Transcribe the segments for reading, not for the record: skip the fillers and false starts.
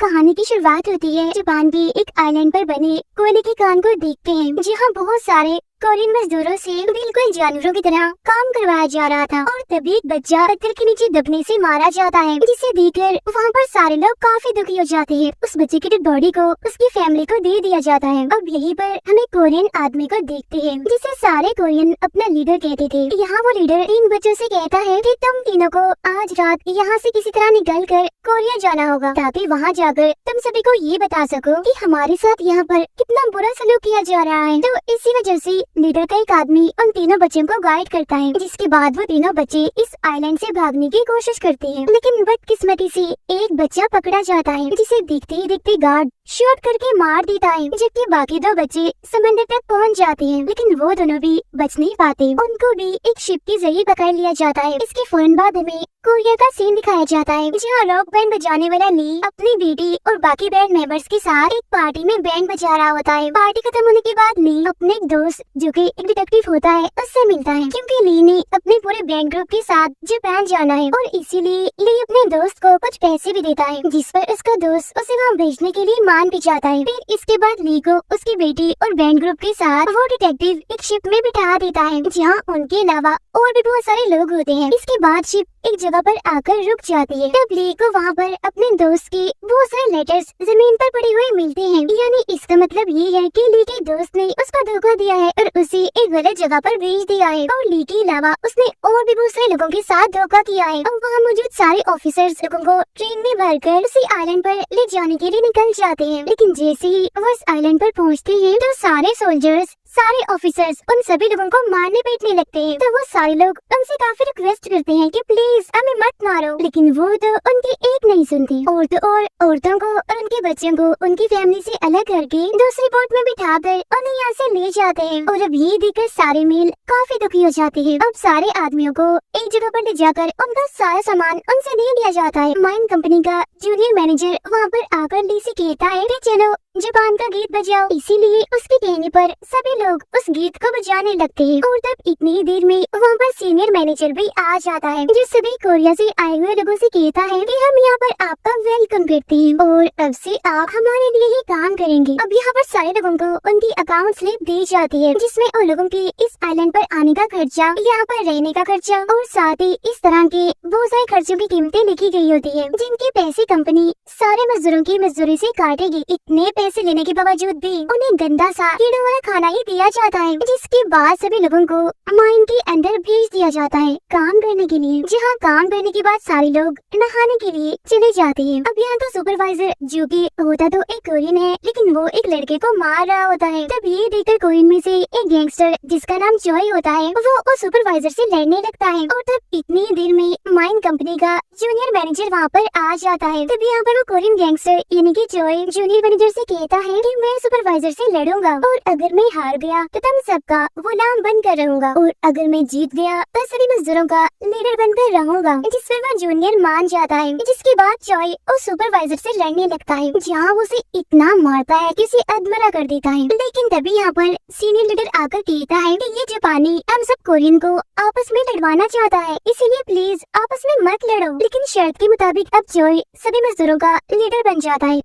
कहानी की शुरुआत होती है जापान के एक आइलैंड पर बने कोयले के कान को देखते हैं, जहाँ बहुत सारे कोरियन मजदूरों से बिल्कुल जानवरों की तरह काम करवाया जा रहा था। और तभी एक बच्चा पत्थर के नीचे दबने से मारा जाता है, जिसे देखकर वहाँ पर सारे लोग काफी दुखी हो जाते हैं। उस बच्चे की डेड बॉडी को उसकी फैमिली को दे दिया जाता है। अब यहीं पर हमें कोरियन आदमी को देखते हैं, जिसे सारे कोरियन अपना लीडर कहते थे। यहाँ वो लीडर इन बच्चों से कहता है कि तुम तीनों को आज रात यहाँ से किसी तरह निकल कर कोरिया जाना होगा, ताकि वहाँ जाकर तुम सभी को ये बता सको कि हमारे साथ यहाँ पर कितना बुरा सलूक किया जा रहा है। तो इसी वजह से लीडर का एक आदमी उन तीनों बच्चों को गाइड करता है, जिसके बाद वो तीनों बच्चे इस आइलैंड से भागने की कोशिश करते हैं। लेकिन बदकिस्मती से एक बच्चा पकड़ा जाता है, जिसे दिखते ही दिखते गार्ड शूट करके मार देता है, जबकि बाकी दो बच्चे समंदर तक पहुंच जाते हैं। लेकिन वो दोनों भी बच नहीं पाते, उनको भी एक शिप के जरिए पकड़ लिया जाता है। इसके फौरन बाद हमें कोरिया का सीन दिखाया जाता है, जहाँ रॉक बैंड बजाने वाला ली अपनी बेटी और बाकी बैंड मेंबर्स के साथ एक पार्टी में बैंड बजा रहा होता है। पार्टी खत्म होने के बाद ली अपने एक दोस्त जो कि एक डिटेक्टिव होता है उससे मिलता है, क्योंकि ली ने अपने पूरे बैंड ग्रुप के साथ जापान जाना है और इसीलिए ली अपने दोस्त को कुछ पैसे भी देता है, जिस पर उसका दोस्त उसे वहाँ भेजने के लिए मान भी जाता है। फिर इसके बाद ली को उसकी बेटी और बैंड ग्रुप के साथ वो डिटेक्टिव एक शिप में बिठा देता है, जहाँ उनके अलावा और भी बहुत सारे लोग होते हैं। इसके बाद शिप एक जगह पर आकर रुक जाती है। तब ली को वहाँ पर अपने दोस्त के बहुत सारे लेटर्स जमीन पर पड़े हुए मिलते हैं। यानी इसका मतलब ये है कि ली के दोस्त ने उसको धोखा दिया है और उसे एक गलत जगह पर भेज दिया है। और ली के अलावा उसने और भी बहुत सारे लोगों के साथ धोखा किया है। और वहाँ मौजूद सारे ऑफिसर्स लोगों को ट्रेन में भरकर उसी आइलैंड पर ले जाने के लिए निकल जाते हैं। लेकिन जैसे ही वो इस आइलैंड पर पहुँचते हैं तो सारे सोल्जर्स, सारे ऑफिसर्स उन सभी लोगों को मारने पीटने लगते हैं। तो वो सारे लोग उनसे काफी रिक्वेस्ट करते हैं कि प्लीज हमें मत मारो, लेकिन वो तो उनकी एक नहीं सुनती और तो और औरतों को और उनके बच्चों को उनकी फैमिली से अलग करके दूसरी बोट में बिठाकर उन्हें यहाँ से ले जाते हैं। और अब ये देखकर सारे मेल काफी दुखी हो जाते हैं। अब सारे आदमियों को एक जगह पर ले जाकर उनका सारा सामान उनसे दे दिया जाता है। माइन कंपनी का जूनियर मैनेजर वहाँ पर आकर ली से कहता है कि चलो जापान का गीत बजाओ। इसीलिए उसके कहने पर सभी लोग उस गीत को बजाने लगते हैं। और तब इतनी ही देर में वहाँ पर सीनियर मैनेजर भी आ जाता है, जो सभी कोरिया से आए हुए लोगों से कहता है कि हम यहाँ पर आपका वेलकम करते हैं और अब से आप हमारे लिए ही काम करेंगे। अब यहाँ पर सारे लोगों को उनकी अकाउंट स्लिप दी जाती है, जिसमें उन लोगों के इस आइलैंड पर आने का खर्चा, यहाँ पर रहने का खर्चा और साथ ही इस तरह के बहुत सारे खर्चों की कीमतें लिखी गई होती है, जिनके पैसे कंपनी सारे मजदूरों की मजदूरी से काटेगी। इतने पैसे लेने के बावजूद भी उन्हें गंदा सा कीड़ों वाला खाना ही दिया जाता है, जिसके बाद सभी लोगों को माइन के अंदर भेज दिया जाता है काम करने के लिए, जहाँ काम करने के बाद सारे लोग नहाने के लिए चले जाते हैं। अब यहाँ तो सुपरवाइजर जो कि होता तो एक कोरियन है, लेकिन वो एक लड़के को मार रहा होता है। तब ये देखकर कोरियन में से एक गैंगस्टर जिसका नाम चॉय होता है, वो उस सुपरवाइजर से लड़ने लगता है। और तब इतनी देर में माइन कंपनी का जूनियर मैनेजर वहाँ पर आ जाता है। तब यहाँ पर वो कोरियन गैंगस्टर यानी कि चॉय जूनियर मैनेजर से कहता है कि मैं सुपरवाइजर से लड़ूंगा और अगर मैं हार गया तो तुम सबका गुलाम बनकर रहूंगा, और अगर मैं जीत गया तो सभी मजदूरों का लीडर बनकर रहूंगा। जिस पर वह जूनियर मान जाता है। जिसके बाद चॉय उस सुपरवाइजर से लड़ने लगता है, जहाँ वो उसे इतना मारता है कि उसे अधमरा कर देता है। लेकिन तभी यहाँ पर सीनियर लीडर आकर कहता है कि ये जापानी हम सब कोरियन को आपस में लड़वाना चाहता है, इसीलिए प्लीज आपस में मत लड़ो। लेकिन शर्त के मुताबिक अब चॉय सभी मजदूरों का लीडर बन जाता है।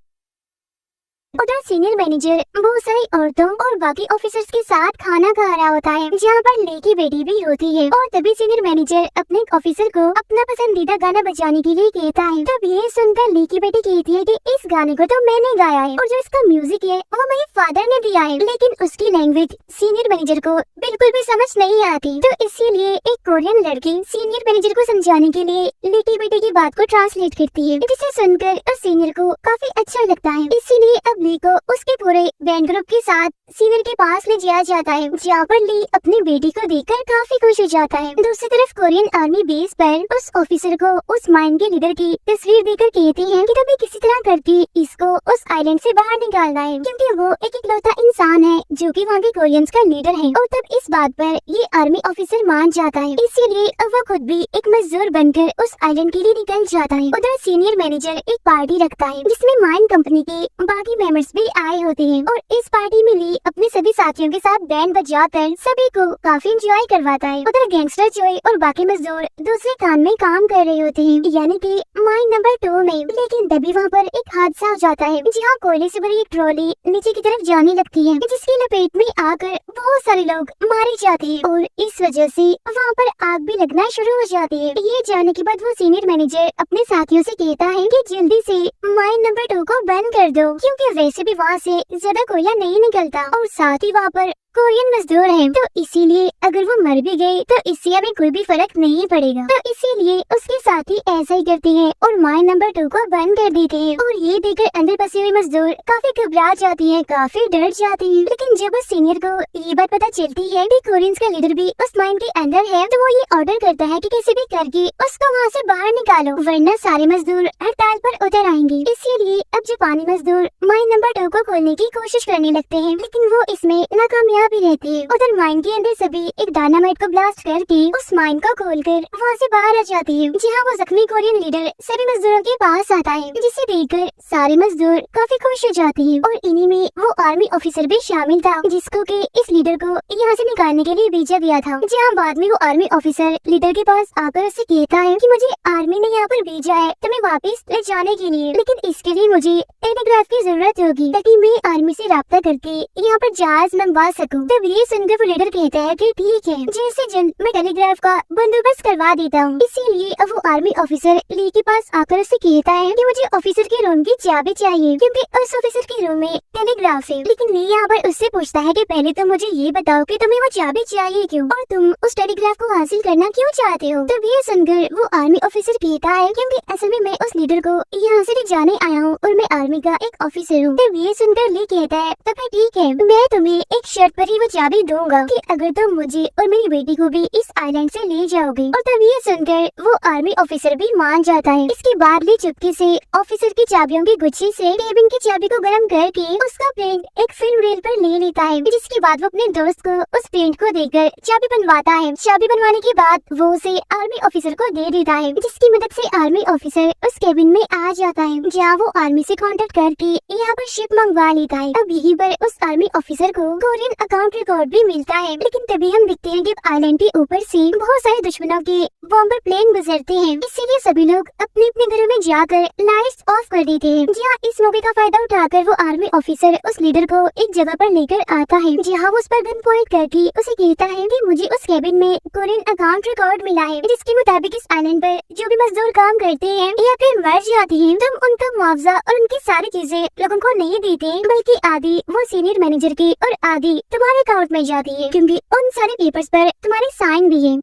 उधर सीनियर मैनेजर बहुत सारी औरतों और बाकी ऑफिसर्स के साथ खाना खा रहा होता है, जहाँ पर ली की बेटी भी होती है। और तभी सीनियर मैनेजर अपने ऑफिसर को अपना पसंदीदा गाना बजाने के लिए कहता है। तब ये सुनकर ली की बेटी कहती है कि इस गाने को तो मैंने गाया है और जो इसका म्यूजिक है वो मेरे फादर ने दिया है, लेकिन उसकी लैंग्वेज सीनियर मैनेजर को बिल्कुल भी समझ नहीं आती। तो इसीलिए एक कोरियन लड़की सीनियर मैनेजर को समझाने के लिए ली की बेटी की बात को ट्रांसलेट करती है, जिसे सुनकर उस सीनियर को काफी अच्छा लगता है। इसीलिए अब ली को उसके पूरे बैंड ग्रुप के साथ सीनियर के पास ले जाया जाता है, जहाँ पर ली अपनी बेटी को देखकर काफी खुश हो जाता है। दूसरी तरफ कोरियन आर्मी बेस पर उस ऑफिसर को उस माइन के लीडर की तस्वीर देकर कहते हैं कि कभी किसी तरह करके इसको उस आइलैंड से बाहर निकालना है, क्योंकि वो एक इकलौता इंसान है जो कि वहाँ के कोरियंस का लीडर है। और तब इस बात पर ये आर्मी ऑफिसर मान जाता है, इसीलिए अब वो खुद भी एक मजदूर बनकर उस आइलैंड के लिए निकल जाता है। उधर सीनियर मैनेजर एक पार्टी रखता है, जिसमें माइन कंपनी के बाकी मेंबर्स भी आए होते हैं और इस पार्टी में ली अपने सभी साथियों के साथ बैंड बजाकर सभी को काफी एंजॉय करवाता है। उधर गैंगस्टर जॉय और बाकी मजदूर दूसरे कान में काम कर रहे होते हैं, यानी कि माइन नंबर 2 में। लेकिन तभी वहाँ पर एक हादसा हो जाता है, जहाँ कोयले से भरी एक ट्रॉली नीचे की तरफ जाने लगती है, जिसकी लपेट में आकर बहुत सारे लोग मारे जाते हैं और इस वजह से वहाँ पर आग भी लगना शुरू हो जाती है। ये जाने के बाद वो सीनियर मैनेजर अपने साथियों से कहता है कि जल्दी से माइन नंबर 2 को बंद कर दो, क्योंकि वैसे भी वहाँ से ज्यादा कोयला नहीं निकलता और साथ ही वहाँ पर कोरियन मजदूर हैं, तो इसीलिए अगर वो मर भी गए तो इससे हमें कोई भी फर्क नहीं पड़ेगा। तो इसीलिए उसके साथी ऐसा ही करते हैं और माइन नंबर 2 को बंद कर देते हैं। और ये देखकर अंदर फंसे हुए मजदूर काफी घबरा जाती हैं, काफी डर जाते हैं। लेकिन जब उस सीनियर को ये बात पता चलती है कि कोरियंस का लीडर भी उस माइन के अंदर है, तो वो ये ऑर्डर करता है कि किसी भी करके उसको वहाँ से बाहर निकालो, वरना सारे मजदूर हड़ताल पर उतर आएंगे। इसीलिए अब जापानी मजदूर माइन नंबर 2 को खोलने की कोशिश करने लगते हैं, लेकिन वो इसमें नाकामयाब भी रहती है। उधर माइन के अंदर सभी एक डायनामाइट को ब्लास्ट करके उस माइन को खोलकर वहाँ से बाहर आ जाती है, जहाँ वो जख्मी कोरियन लीडर सभी मजदूरों के पास आता है, जिसे देखकर सारे मजदूर काफी खुश हो जाते हैं। और इन्हीं में वो आर्मी ऑफिसर भी शामिल था, जिसको कि इस लीडर को यहाँ से निकालने के लिए भेजा गया था। जहाँ बाद में वो आर्मी ऑफिसर लीडर के पास आकर उससे कहता है कि मुझे आर्मी ने यहाँ पर भेजा है तुम्हें वापस ले जाने के लिए, लेकिन इसके लिए मुझे टेलीग्राफ की जरूरत होगी ताकि मैं आर्मी से राब्ता करके यहाँ पर जहाज मंगवा सकूँ। तब ये सुनकर वो लीडर कहता है कि ठीक है, जल्द से जल्द मैं टेलीग्राफ का बंदोबस्त करवा देता हूँ। इसीलिए अब वो आर्मी ऑफिसर ली के पास आकर उससे कहता है कि मुझे ऑफिसर के रूम की चाबी चाहिए, क्योंकि उस ऑफिसर के रूम में टेलीग्राफ है। लेकिन ली यहाँ पर उससे पूछता है कि पहले तो मुझे ये बताओ कि तुम्हें वो चाबी चाहिए क्यों, और तुम उस टेलीग्राफ को हासिल करना क्यों चाहते हो। तब ये सुनकर वो आर्मी ऑफिसर कहता है क्योंकि असल में मैं उस लीडर को यहाँ से ले जाने आया हूँ और मैं आर्मी का एक ऑफिसर हूँ। तब ये सुनकर ली कहता है तो फिर ठीक है, मैं तुम्हें एक शर्त पर ही वो चाबी दूंगा कि अगर तुम मुझे और मेरी बेटी को भी इस आइलैंड से ले जाओगे। और तब ये सुनकर वो आर्मी ऑफिसर भी मान जाता है। इसके बाद ली चुपके से ऑफिसर की चाबियों की गुच्छी से केबिन की चाबी को गर्म करके उसका पेंट एक फिल्म रेल पर ले लेता है, जिसके बाद वो अपने दोस्त को उस पेंट को देकर चाबी बनवाता है। चाबी बनवाने के बाद वो उसे आर्मी ऑफिसर को दे देता है, जिसकी मदद से आर्मी ऑफिसर उस केबिन में आ जाता है, जहाँ वो आर्मी से कांटेक्ट करके यहाँ पर शिप मंगवा लेता है। अब यहीं पर उस आर्मी ऑफिसर को कोरियन अकाउंट रिकॉर्ड भी मिलता है। लेकिन तभी हम दिखते हैं कि आइलैंड के ऊपर से बहुत सारे दुश्मनों के बॉम्बर प्लेन गुजरते हैं, इसीलिए सभी लोग अपने अपने घरों में जाकर लाइट्स ऑफ कर देते हैं। जहाँ इस मौके का फायदा उठाकर वो आर्मी ऑफिसर उस लीडर को एक जगह पर लेकर आता है, जहाँ वो उस पर गन पॉइंट करके उसे कहता है कि मुझे उस केबिन में कोरियन अकाउंट रिकॉर्ड मिला है, जिसके मुताबिक इस आइलैंड पर जो भी मजदूर काम करते हैं या फिर मर जाते हैं, तुम उनका मुआवजा और उनकी सारी चीजें लोगों को नहीं देते, बल्कि आधी वो सीनियर मैनेजर की और आधी तुम्हारे अकाउंट में जाती है, क्योंकि उन सारे पेपर्स पर तुम्हारे साइन भी है।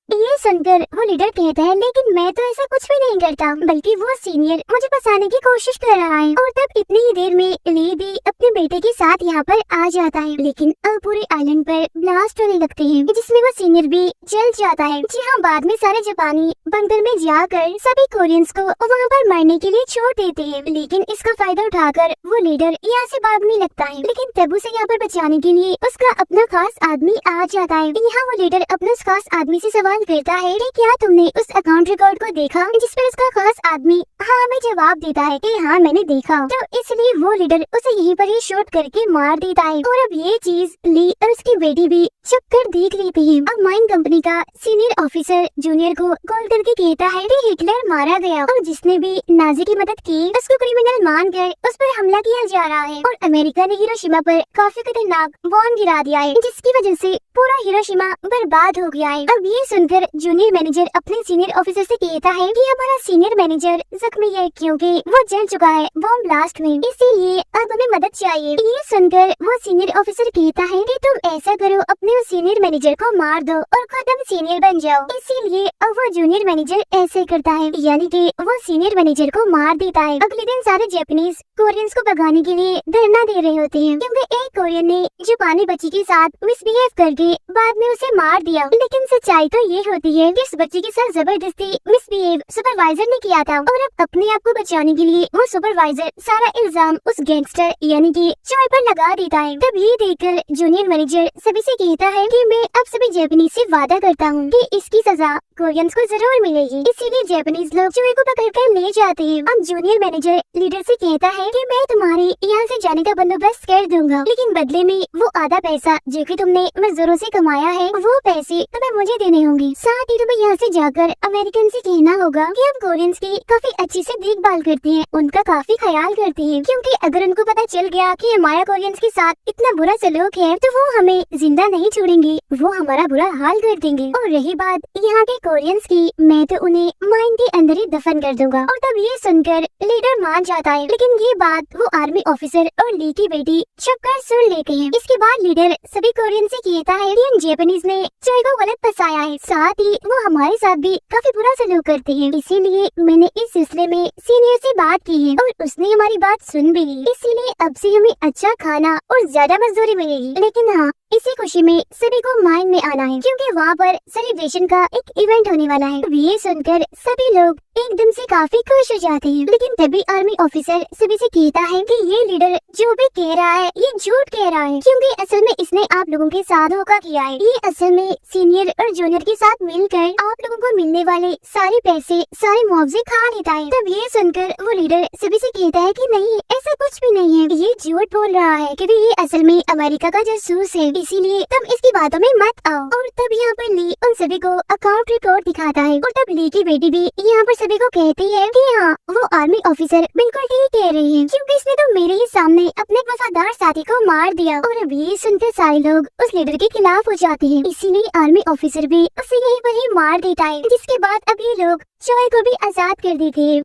ये सुनकर वो लीडर कहता है लेकिन मैं तो ऐसा कुछ भी नहीं करता, बल्कि वो सीनियर मुझे फंसाने की कोशिश कर रहा है। और तब इतनी ही देर में ली भी अपने बेटे के साथ यहाँ पर आ जाता है। लेकिन अब पूरे आइलैंड पर ब्लास्ट होने लगते हैं, जिसमें वो सीनियर भी जल जाता है। जहाँ बाद में सारे जापानी बंकर में जाकर सभी कोरियंस को वहाँ पर मरने के लिए छोड़ देते हैं। लेकिन इसका फायदा उठाकर वो लीडर यहाँ से भागने लगता है, लेकिन तब उसे यहाँ पर बचाने के लिए उसका अपना खास आदमी आ जाता है। यहाँ वो लीडर अपने खास आदमी से सवाल करता है कि क्या तुमने उस अकाउंट रिकॉर्ड को देखा, जिस पर उसका खास आदमी हाँ में जवाब देता है कि हाँ मैंने देखा। तो इसलिए वो लीडर उसे यहीं पर ही शूट करके मार देता है। और अब ये चीज ली और उसकी बेटी भी चुप कर देख लेती है। अब माइन कंपनी का सीनियर ऑफिसर जूनियर को कॉल करके कहता है कि हिटलर मारा गया और जिसने भी नाजी की मदद की उसको क्रिमिनल मानकर उस पर हमला किया जा रहा है, और अमेरिका ने हिरोशिमा पर काफी खतरनाक बॉम्ब गिरा दिया है, जिसकी वजह से पूरा हिरोशिमा बर्बाद हो गया है। अब ये सुनकर जूनियर मैनेजर अपने सीनियर ऑफिसर से कहता है कि हमारा सीनियर मैनेजर जख्मी है क्योंकि वो जल चुका है बॉम्ब ब्लास्ट में, इसीलिए अब हमें मदद चाहिए। ये सुनकर वो सीनियर ऑफिसर कहता है कि तुम ऐसा करो, अपने उस सीनियर मैनेजर को मार दो और खुद तुम सीनियर बन जाओ। इसीलिए अब वो जूनियर मैनेजर ऐसे करता है, यानी कि वो सीनियर मैनेजर को मार देता है। अगले दिन सारे जापानीज कोरियंस को भगाने के लिए धरना दे रहे होते हैं, क्योंकि एक कोरियन ने जापानी बच्ची के साथ मिसबिहेव करके बाद में उसे मार दिया। लेकिन सच्चाई तो ये होती है कि इस बच्चे के साथ जबरदस्ती मिसबिहेव सुपरवाइजर ने किया था और अब अपने आप को बचाने के लिए वो सुपरवाइजर सारा इल्जाम उस गैंगस्टर यानी कि चॉय पर लगा देता है। तब ये देखकर जूनियर मैनेजर सभी से कहता है कि मैं अब सभी जापानीज से वादा करता हूँ कि इसकी सजा कोरियंस को जरूर मिलेगी। इसीलिए जापानीज लोग चॉय को पकड़कर ले जाते हैं। अब जूनियर मैनेजर लीडर से कहता है कि मैं तुम्हारे यहाँ से जाने का बंदोबस्त कर दूंगा, लेकिन बदले में वो आधा पैसा जो कि तुमने मजदूरों से कमाया है वो पैसे तुम्हें मुझे देने होंगे। साथ ही तुम्हें यहाँ से जाकर अमेरिकन से कहना होगा कि हम कोरियंस की काफी अच्छी से देखभाल करते हैं, उनका काफी ख्याल करते हैं, क्योंकि अगर उनको पता चल गया कि हमारा कोरियंस के साथ इतना बुरा सलूक है तो वो हमें जिंदा नहीं छोड़ेंगे, वो हमारा बुरा हाल कर देंगे। और रही बात यहाँ के कोरियंस की, मैं तो उन्हें माइन के अंदर ही दफन कर दूंगा। और तब ये सुनकर लीडर मान जाता है, लेकिन ये बात वो आर्मी ऑफिसर और ली की बेटी छुपकर सुन लेते हैं। इसके बाद लीडर सभी कोरियन से कहता है कि इन जापानीज ने चॉय को गलत फंसाया है, साथ ही वो हमारे साथ भी काफी बुरा सलूक करते हैं, इसीलिए मैंने इस सिलसिले में सीनियर से बात की है और उसने हमारी बात सुन भी ली। इसीलिए अब से हमें अच्छा खाना और ज्यादा मजदूरी मिलेगी, लेकिन हाँ इसी खुशी में सभी को माइन में आना है क्योंकि वहाँ पर सेलिब्रेशन का एक इवेंट होने वाला है। ये सुनकर सभी लोग एकदम से काफी खुश हो जाते हैं, लेकिन तभी आर्मी ऑफिसर सभी से कहता है कि ये लीडर जो भी कह रहा है ये झूठ कह रहा है, क्योंकि असल में इसने आप लोगों के साथ धोखा किया है। ये असल में सीनियर और जूनियर के साथ मिलकर आप लोगों को मिलने वाले सारे पैसे सारे मुआवजे खा लेता है। तब ये सुनकर वो लीडर सभी से कहता है कि नहीं ऐसा कुछ भी नहीं है, ये झूठ बोल रहा है क्योंकि ये असल में अमेरिका का जासूस है, इसीलिए तुम इसकी बातों में मत आओ। और तब यहाँ पर ली उन सभी को अकाउंट रिपोर्ट दिखाता है और तब ली की बेटी भी यहाँ पर सभी को कहती है कि हाँ वो आर्मी ऑफिसर बिल्कुल ठीक कह रही है, क्योंकि इसने तो मेरे ही सामने अपने वफादार साथी को मार दिया। और अब ये सुनकर सारे लोग उस लीडर के खिलाफ हो जाते हैं, इसीलिए आर्मी ऑफिसर भी उसे यहीं पर ही मार देता है, जिसके बाद अब ये लोग चॉय को भी आजाद कर देते हैं।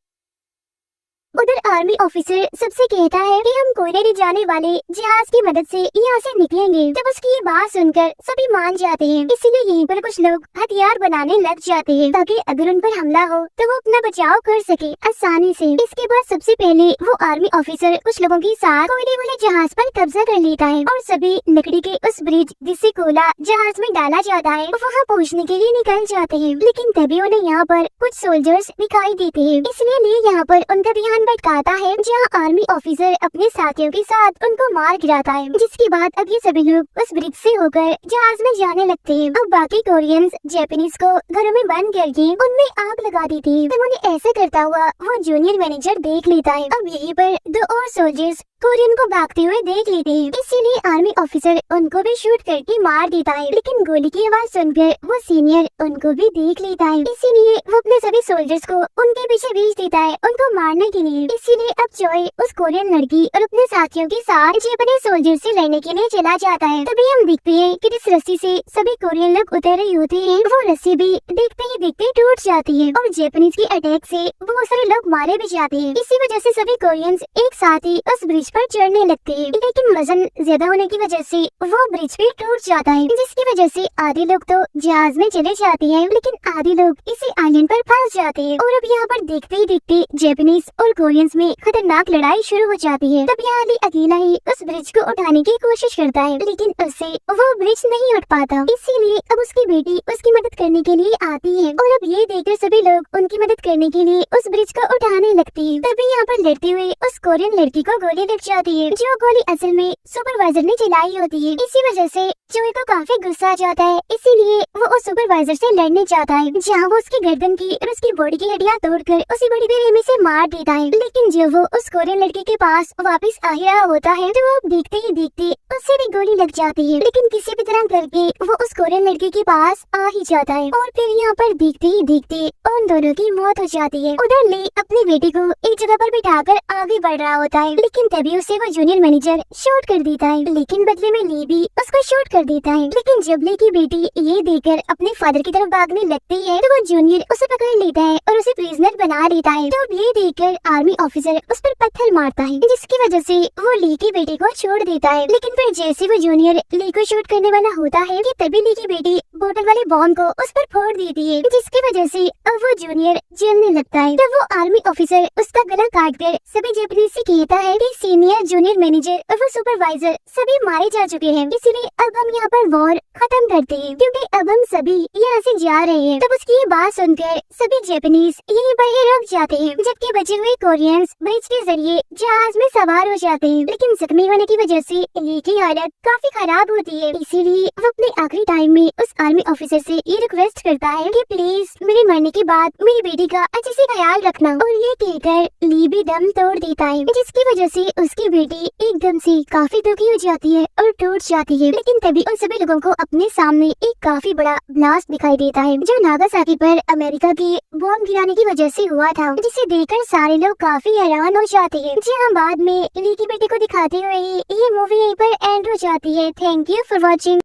उधर आर्मी ऑफिसर सबसे कहता है कि हम कोयले ले जाने वाले जहाज की मदद से यहाँ से निकलेंगे। जब उसकी ये बात सुनकर सभी मान जाते हैं, इसीलिए यहीं पर कुछ लोग हथियार बनाने लग जाते हैं ताकि अगर उन पर हमला हो तो वो अपना बचाव कर सके आसानी से। इसके बाद सबसे पहले वो आर्मी ऑफिसर कुछ लोगों के साथ कोयले वाले जहाज पर कब्जा कर लेता है और सभी लकड़ी के उस ब्रिज जिससे कोयला जहाज में डाला जाता है वहाँ पहुँचने के लिए निकल जाते हैं। लेकिन तभी उन्हें यहाँ पर कुछ सोल्जर्स दिखाई देते हैं, इसलिए ली यहाँ पर उनका ध्यान भटकाता है जहाँ आर्मी ऑफिसर अपने साथियों के साथ उनको मार गिराता है। जिसके बाद अब ये सभी लोग उस ब्रिज से होकर जहाज में जाने लगते हैं। अब बाकी कोरियंस जापानीज को घरों में बंद करके उनमें आग लगा देती है। तब उन्हें ऐसे करता हुआ वो जूनियर मैनेजर देख लेता है। अब यहीं पर दो और सोल्जर्स कोरियन को भागते हुए देख लेते हैं, इसीलिए आर्मी ऑफिसर उनको भी शूट करके मार देता है। लेकिन गोली की आवाज सुनकर वो सीनियर उनको भी देख लेता है, इसीलिए वो अपने सभी सोल्जर्स को उनके पीछे भेज देता है उनको मारने के लिए। इसीलिए अब चॉय उस कोरियन लड़की और अपने साथियों के साथ जापानी सोल्जर से लड़ने के लिए चला जाता है। तभी हम देखते हैं कि जिस रस्सी से सभी कोरियन लोग उतर रहे होते हैं वो रस्सी भी देखते ही देखते टूट जाती है और जापानीज के अटैक से बहुत सारे लोग मारे भी जाते हैं। इसी वजह से सभी कोरियंस एक साथ ही उस ब्रिज पर चढ़ने लगते हैं, लेकिन वजन ज्यादा होने की वजह से वो ब्रिज भी टूट जाता है, जिसकी वजह से आधे लोग तो जहाज में चले जाते हैं लेकिन आधे लोग इसी आइलैंड पर फंस जाते हैं। और अब यहाँ पर देखते ही देखते जापानीज और कोरियंस में खतरनाक लड़ाई शुरू हो जाती है। तब यहाँ ली अकेला ही उस ब्रिज को उठाने की कोशिश करता है, लेकिन उससे वो ब्रिज नहीं उठ पाता, इसीलिए अब उसकी बेटी उसकी मदद करने के लिए आती है। और अब ये देखकर सभी लोग उनकी मदद करने के लिए उस ब्रिज को उठाने लगते हैं। तभी यहाँ पर लड़ते हुए उस कोरियन लड़की को गोली लग जाती है, जो गोली असल में सुपरवाइजर ने चलाई होती है। इसी वजह से चॉय को काफी गुस्सा आ जाता है, इसीलिए वो उस सुपरवाइजर से लड़ने जाता है, जहाँ वो उसकी गर्दन की और उसकी बॉडी की हड्डियाँ तोड़कर उसी बड़ी बेरहमी से मार देता है। लेकिन जब वो उस कोरियन लड़की के पास वापस आ रहा होता है तो वो देखते ही देखते उससे भी गोली लग जाती है, लेकिन किसी भी तरह करके वो उस कोरियन लड़की के पास आ ही जाता है और फिर यहाँ पर देखते ही देखते उन दोनों की मौत हो जाती है। उधर ली अपनी बेटी को एक जगह पर बिठाकर आगे बढ़ रहा होता है, लेकिन तभी उसे वो जूनियर मैनेजर शूट कर देता है, लेकिन बदले में ली भी उसको शूट कर देता है। लेकिन जब ली की बेटी ये देखकर अपने फादर की तरफ भागने लगती है तो वो जूनियर उसे पकड़ लेता है और उसे प्रिजनर बना लेता है। तो ये देखकर आर्मी ऑफिसर उस पर पत्थर मारता है, जिसकी वजह से वो ली की बेटी को छोड़ देता है। लेकिन फिर जैसे वो जूनियर ली को शूट करने वाला होता है कि तभी ली की बेटी बोतल वाले बॉम्ब को उस पर फोड़ देती है, जिसकी वजह से अब वो जूनियर जलने लगता है। तब वो आर्मी ऑफिसर उसका गला काट कर सभी जापानीज से कहता है कि इंजीनियर, जूनियर मैनेजर और वो सुपरवाइजर सभी मारे जा चुके हैं। इसीलिए अब हम यहाँ पर वॉर खत्म करते हैं, क्योंकि अब हम सभी यहाँ से जा रहे हैं। तब उसकी ये बात सुनकर सभी जापानीज यहीं पर ही रुक जाते हैं, जबकि बचे हुए कोरियंस ब्रिज के जरिए जहाज में सवार हो जाते हैं। लेकिन जख्मी होने की वजह से ली की हालत काफी खराब होती है, इसीलिए वो अपने आखिरी टाइम में उस आर्मी ऑफिसर से ये रिक्वेस्ट करता है कि प्लीज मेरे मरने के बाद मेरी बेटी का अच्छे से ख्याल रखना। और ये कहकर ली भी दम तोड़ देता है, जिसकी वजह से उसकी बेटी एकदम से काफी दुखी हो जाती है और टूट जाती है। लेकिन तभी उन सभी लोगों को अपने सामने एक काफी बड़ा ब्लास्ट दिखाई देता है, जो नागासाकी पर अमेरिका की बॉम्ब गिराने की वजह से हुआ था, जिसे देखकर सारे लोग काफी हैरान हो जाते हैं। जी हाँ, बाद में ली की बेटी को दिखाते हुए ये मूवी यहीं पर एंड हो जाती है। Thank you for watching.